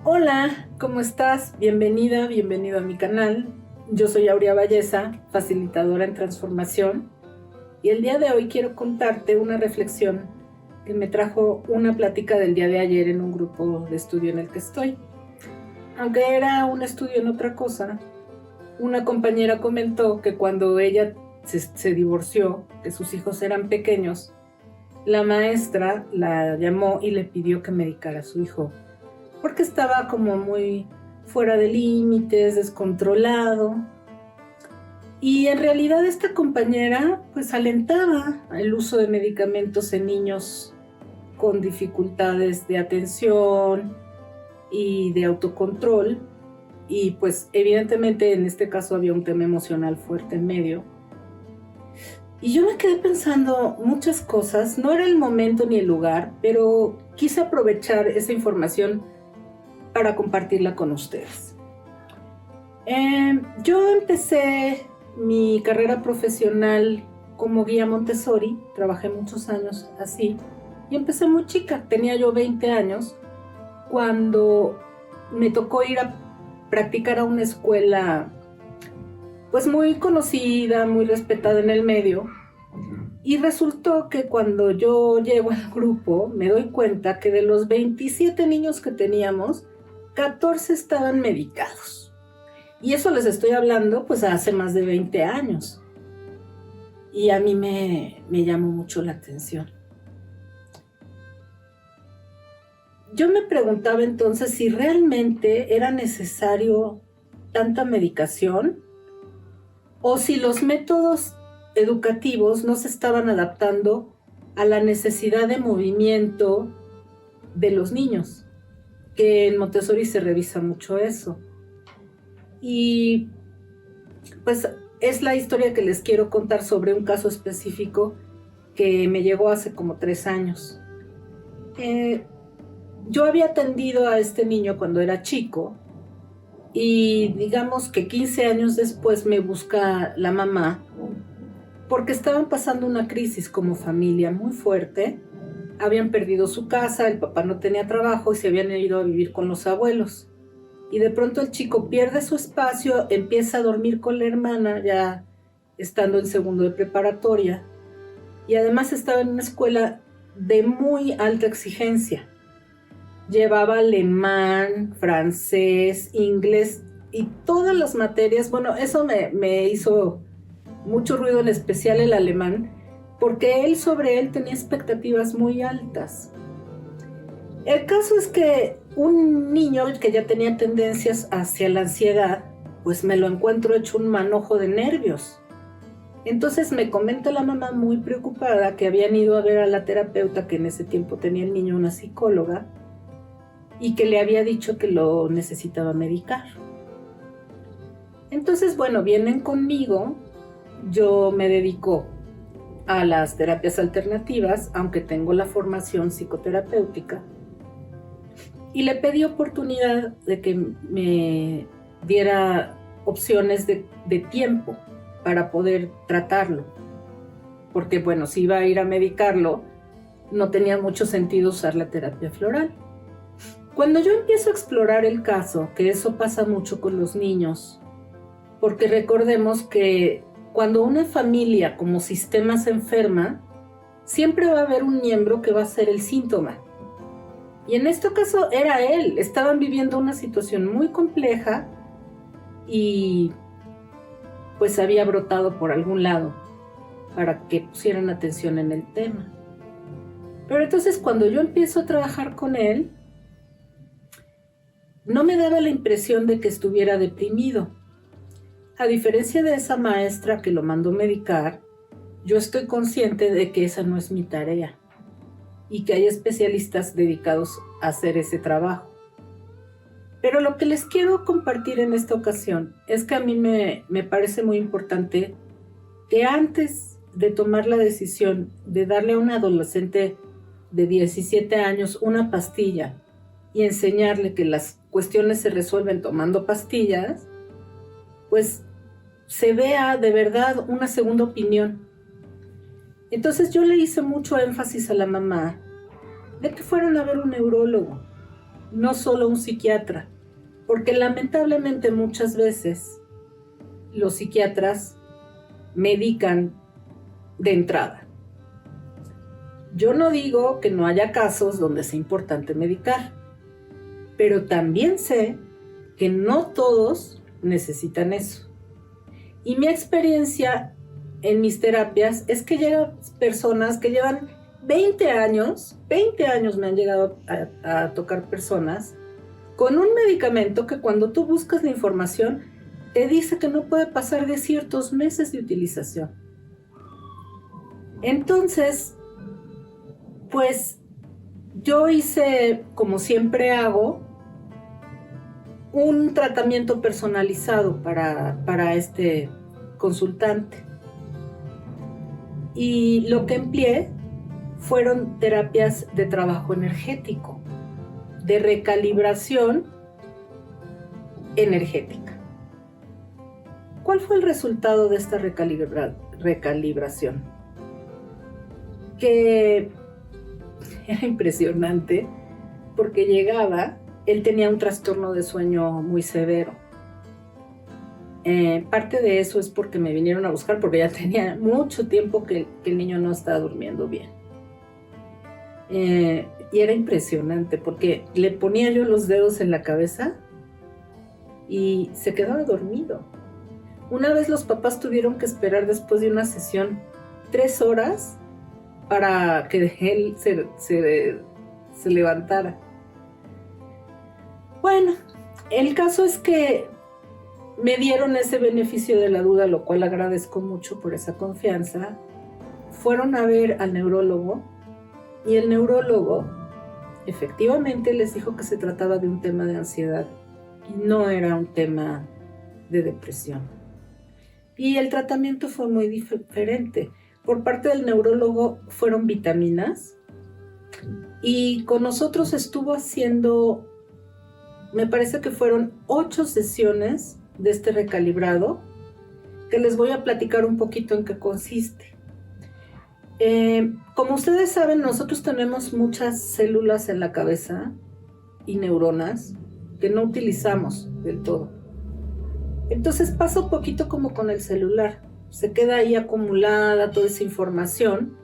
Hola, ¿cómo estás? Bienvenida, bienvenido a mi canal. Yo soy Aurea Valleza, facilitadora en transformación, y el día de hoy quiero contarte una reflexión que me trajo una plática del día de ayer en un grupo de estudio en el que estoy. Aunque era un estudio en otra cosa, una compañera comentó que cuando ella se divorció, que sus hijos eran pequeños, la maestra la llamó y le pidió que medicara a su hijo porque estaba como muy fuera de límites, descontrolado. Y en realidad esta compañera pues alentaba el uso de medicamentos en niños con dificultades de atención y de autocontrol. Y pues evidentemente en este caso había un tema emocional fuerte en medio. Y yo me quedé pensando muchas cosas, no era el momento ni el lugar, pero quise aprovechar esa información para compartirla con ustedes. Yo empecé mi carrera profesional como guía Montessori, trabajé muchos años así, y empecé muy chica, tenía yo 20 años, cuando me tocó ir a practicar a una escuela pues muy conocida, muy respetada en el medio, y resultó que cuando yo llego al grupo me doy cuenta que de los 27 niños que teníamos, 14 estaban medicados. Y eso les estoy hablando pues hace más de 20 años. Y a mí me llamó mucho la atención. Yo me preguntaba entonces si realmente era necesario tanta medicación o si los métodos educativos no se estaban adaptando a la necesidad de movimiento de los niños, que en Montessori se revisa mucho eso. Y pues es la historia que les quiero contar sobre un caso específico que me llegó hace como 3 años. Yo había atendido a este niño cuando era chico y digamos que 15 años después me busca la mamá porque estaban pasando una crisis como familia muy fuerte. Habían perdido su casa, el papá no tenía trabajo y se habían ido a vivir con los abuelos. Y de pronto el chico pierde su espacio, empieza a dormir con la hermana, ya estando en segundo de preparatoria. Y además estaba en una escuela de muy alta exigencia. Llevaba alemán, francés, inglés y todas las materias. Bueno, eso me hizo mucho ruido, en especial el alemán, porque sobre él tenía expectativas muy altas. El caso es que un niño que ya tenía tendencias hacia la ansiedad, pues me lo encuentro hecho un manojo de nervios. Entonces me comenta la mamá muy preocupada que habían ido a ver a la terapeuta, que en ese tiempo tenía el niño una psicóloga, y que le había dicho que lo necesitaba medicar. Entonces, bueno, vienen conmigo. Yo me dedico a las terapias alternativas, aunque tengo la formación psicoterapéutica, y le pedí oportunidad de que me diera opciones de tiempo para poder tratarlo, porque bueno, si iba a ir a medicarlo, no tenía mucho sentido usar la terapia floral. Cuando yo empiezo a explorar el caso, que eso pasa mucho con los niños, porque recordemos que cuando una familia como sistema se enferma, siempre va a haber un miembro que va a ser el síntoma. Y en este caso era él. Estaban viviendo una situación muy compleja y pues había brotado por algún lado para que pusieran atención en el tema. Pero entonces cuando yo empiezo a trabajar con él, no me daba la impresión de que estuviera deprimido. A diferencia de esa maestra que lo mandó medicar, yo estoy consciente de que esa no es mi tarea y que hay especialistas dedicados a hacer ese trabajo. Pero lo que les quiero compartir en esta ocasión es que a mí me parece muy importante que antes de tomar la decisión de darle a un adolescente de 17 años una pastilla y enseñarle que las cuestiones se resuelven tomando pastillas, pues se vea de verdad una segunda opinión. Entonces yo le hice mucho énfasis a la mamá de que fueran a ver un neurólogo, no solo un psiquiatra, porque lamentablemente muchas veces los psiquiatras medican de entrada. Yo no digo que no haya casos donde sea importante medicar, pero también sé que no todos necesitan eso. Y mi experiencia en mis terapias es que llegan personas que llevan 20 años me han llegado a tocar personas con un medicamento que cuando tú buscas la información te dice que no puede pasar de ciertos meses de utilización. Entonces, pues yo hice, como siempre hago, un tratamiento personalizado para este consultante. Y lo que empleé fueron terapias de trabajo energético, de recalibración energética. ¿Cuál fue el resultado de esta recalibración? Que era impresionante porque llegaba, él tenía un trastorno de sueño muy severo. Parte de eso es porque me vinieron a buscar porque ya tenía mucho tiempo que el niño no estaba durmiendo bien. Y era impresionante porque le ponía yo los dedos en la cabeza y se quedaba dormido. Una vez los papás tuvieron que esperar después de una sesión 3 horas para que él se levantara. Bueno, el caso es que me dieron ese beneficio de la duda, lo cual agradezco mucho por esa confianza. Fueron a ver al neurólogo y el neurólogo efectivamente les dijo que se trataba de un tema de ansiedad y no era un tema de depresión. Y el tratamiento fue muy diferente. Por parte del neurólogo fueron vitaminas y con nosotros estuvo haciendo, me parece que fueron 8 sesiones de este recalibrado, que les voy a platicar un poquito en qué consiste. Como ustedes saben, nosotros tenemos muchas células en la cabeza y neuronas que no utilizamos del todo. Entonces pasa un poquito como con el celular. Se queda ahí acumulada toda esa información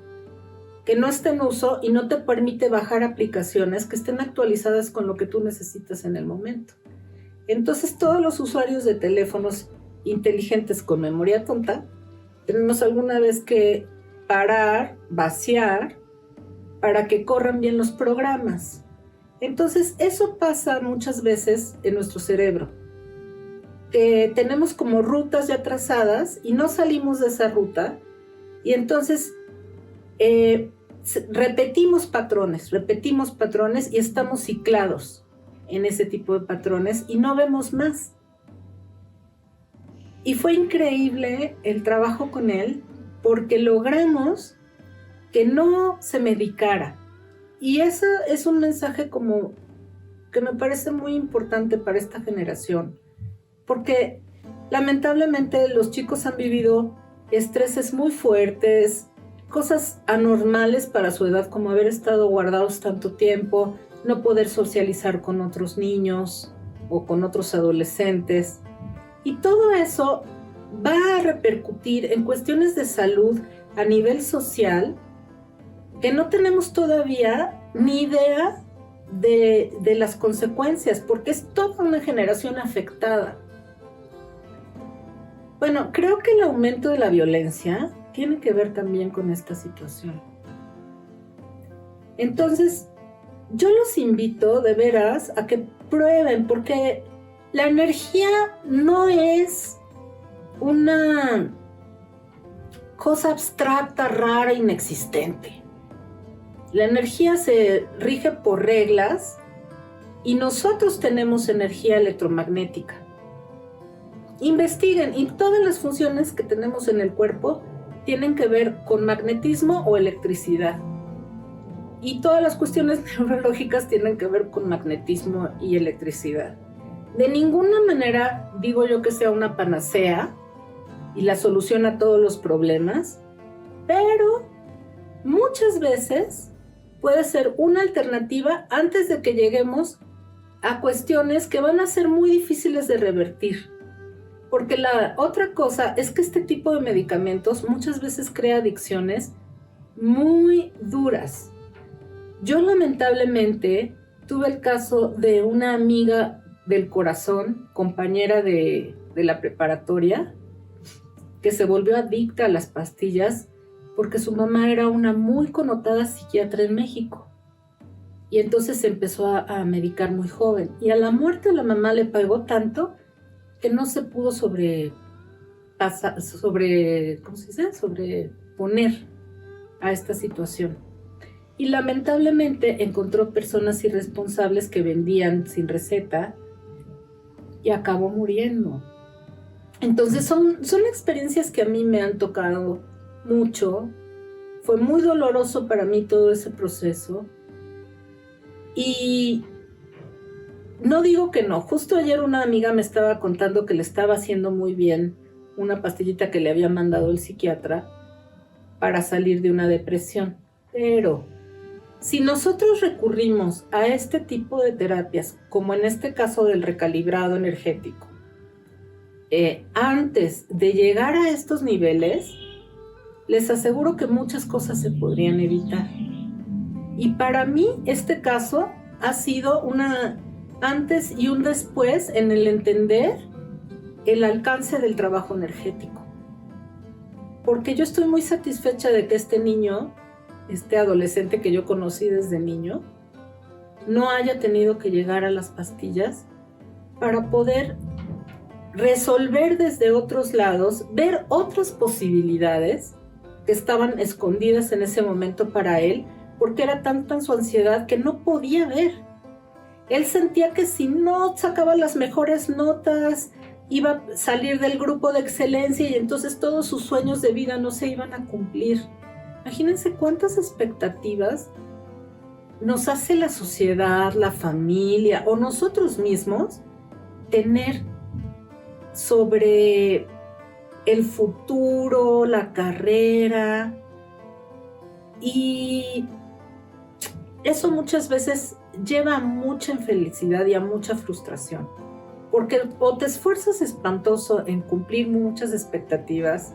que no está en uso y no te permite bajar aplicaciones que estén actualizadas con lo que tú necesitas en el momento. Entonces todos los usuarios de teléfonos inteligentes con memoria tonta tenemos alguna vez que parar, vaciar, para que corran bien los programas. Entonces eso pasa muchas veces en nuestro cerebro, que tenemos como rutas ya trazadas y no salimos de esa ruta y entonces repetimos patrones y estamos ciclados en ese tipo de patrones y no vemos más. Y fue increíble el trabajo con él porque logramos que no se medicara. Y eso es un mensaje como que me parece muy importante para esta generación, porque lamentablemente los chicos han vivido estreses muy fuertes, cosas anormales para su edad, como haber estado guardados tanto tiempo, no poder socializar con otros niños o con otros adolescentes. Y todo eso va a repercutir en cuestiones de salud a nivel social que no tenemos todavía ni idea de las consecuencias, porque es toda una generación afectada. Bueno, creo que el aumento de la violencia tiene que ver también con esta situación. Entonces, yo los invito de veras a que prueben, porque la energía no es una cosa abstracta, rara, inexistente. La energía se rige por reglas y nosotros tenemos energía electromagnética. Investiguen, y todas las funciones que tenemos en el cuerpo tienen que ver con magnetismo o electricidad. Y todas las cuestiones neurológicas tienen que ver con magnetismo y electricidad. De ninguna manera digo yo que sea una panacea y la solución a todos los problemas, pero muchas veces puede ser una alternativa antes de que lleguemos a cuestiones que van a ser muy difíciles de revertir. Porque la otra cosa es que este tipo de medicamentos muchas veces crea adicciones muy duras. Yo lamentablemente tuve el caso de una amiga del corazón, compañera de la preparatoria, que se volvió adicta a las pastillas porque su mamá era una muy connotada psiquiatra en México. Y entonces se empezó a medicar muy joven. Y a la muerte de la mamá le pegó tanto que no se pudo sobreponer a esta situación. Y lamentablemente encontró personas irresponsables que vendían sin receta y acabó muriendo. Entonces son experiencias que a mí me han tocado mucho. Fue muy doloroso para mí todo ese proceso. Y no digo que no. Justo ayer una amiga me estaba contando que le estaba haciendo muy bien una pastillita que le había mandado el psiquiatra para salir de una depresión. Pero si nosotros recurrimos a este tipo de terapias, como en este caso del recalibrado energético, antes de llegar a estos niveles, les aseguro que muchas cosas se podrían evitar. Y para mí este caso ha sido una antes y un después en el entender el alcance del trabajo energético. Porque yo estoy muy satisfecha de que este niño, este adolescente que yo conocí desde niño, no haya tenido que llegar a las pastillas para poder resolver desde otros lados, ver otras posibilidades que estaban escondidas en ese momento para él, porque era tanta su ansiedad que no podía ver. Él sentía que si no sacaba las mejores notas, iba a salir del grupo de excelencia y entonces todos sus sueños de vida no se iban a cumplir. Imagínense cuántas expectativas nos hace la sociedad, la familia o nosotros mismos tener sobre el futuro, la carrera. Y eso muchas veces lleva a mucha infelicidad y a mucha frustración, porque o te esfuerzas espantoso en cumplir muchas expectativas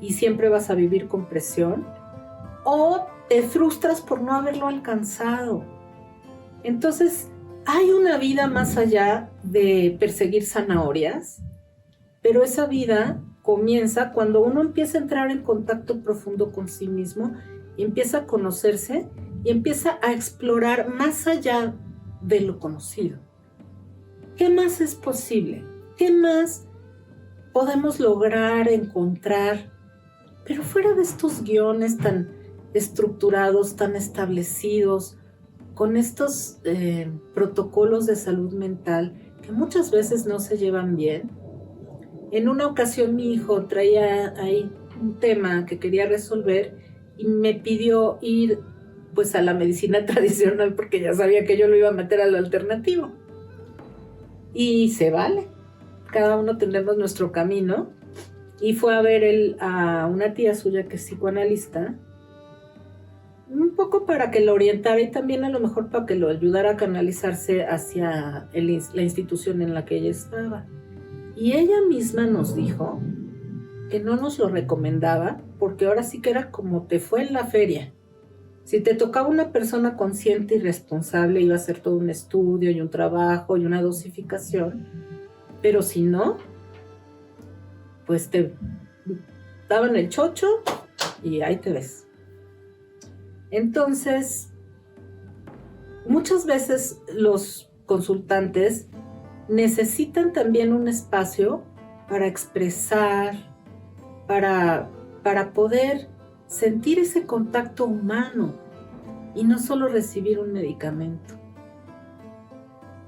y siempre vas a vivir con presión, o te frustras por no haberlo alcanzado. Entonces, hay una vida más allá de perseguir zanahorias, pero esa vida comienza cuando uno empieza a entrar en contacto profundo con sí mismo y empieza a conocerse y empieza a explorar más allá de lo conocido. ¿Qué más es posible? ¿Qué más podemos lograr encontrar? Pero fuera de estos guiones tan estructurados, tan establecidos, con estos protocolos de salud mental que muchas veces no se llevan bien. En una ocasión mi hijo traía ahí un tema que quería resolver y me pidió ir pues a la medicina tradicional porque ya sabía que yo lo iba a meter a lo alternativo. Y se vale, cada uno tenemos nuestro camino. Y fue a ver él a una tía suya que es psicoanalista, un poco para que lo orientara y también a lo mejor para que lo ayudara a canalizarse hacia la institución en la que ella estaba. Y ella misma nos dijo que no nos lo recomendaba porque ahora sí que era como te fue en la feria. Si te tocaba una persona consciente y responsable, iba a hacer todo un estudio y un trabajo y una dosificación, pero si no, pues te daban el chocho y ahí te ves. Entonces, muchas veces los consultantes necesitan también un espacio para expresar, para poder sentir ese contacto humano y no solo recibir un medicamento.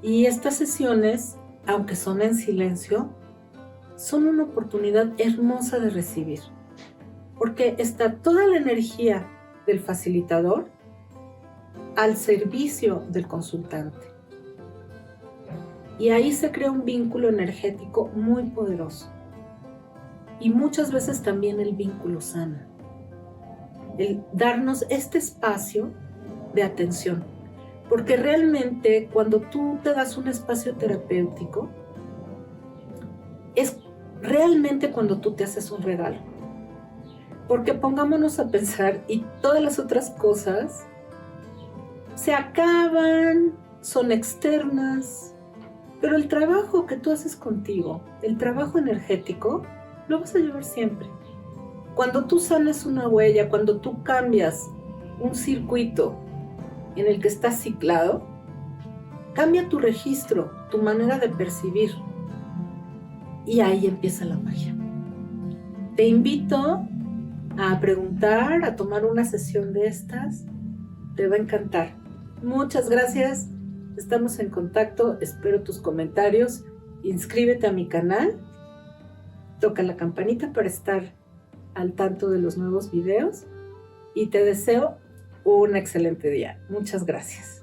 Y estas sesiones, aunque son en silencio, son una oportunidad hermosa de recibir, porque está toda la energía del facilitador al servicio del consultante. Y ahí se crea un vínculo energético muy poderoso. Y muchas veces también el vínculo sana. El darnos este espacio de atención. Porque realmente cuando tú te das un espacio terapéutico, es realmente cuando tú te haces un regalo. Porque pongámonos a pensar y todas las otras cosas se acaban, son externas, pero el trabajo que tú haces contigo, el trabajo energético, lo vas a llevar siempre. Cuando tú sanas una huella, cuando tú cambias un circuito en el que estás ciclado, cambia tu registro, tu manera de percibir. Y ahí empieza la magia. Te invito a preguntar, a tomar una sesión de estas. Te va a encantar. Muchas gracias. Estamos en contacto. Espero tus comentarios. Inscríbete a mi canal. Toca la campanita para estar al tanto de los nuevos videos. Y te deseo un excelente día. Muchas gracias.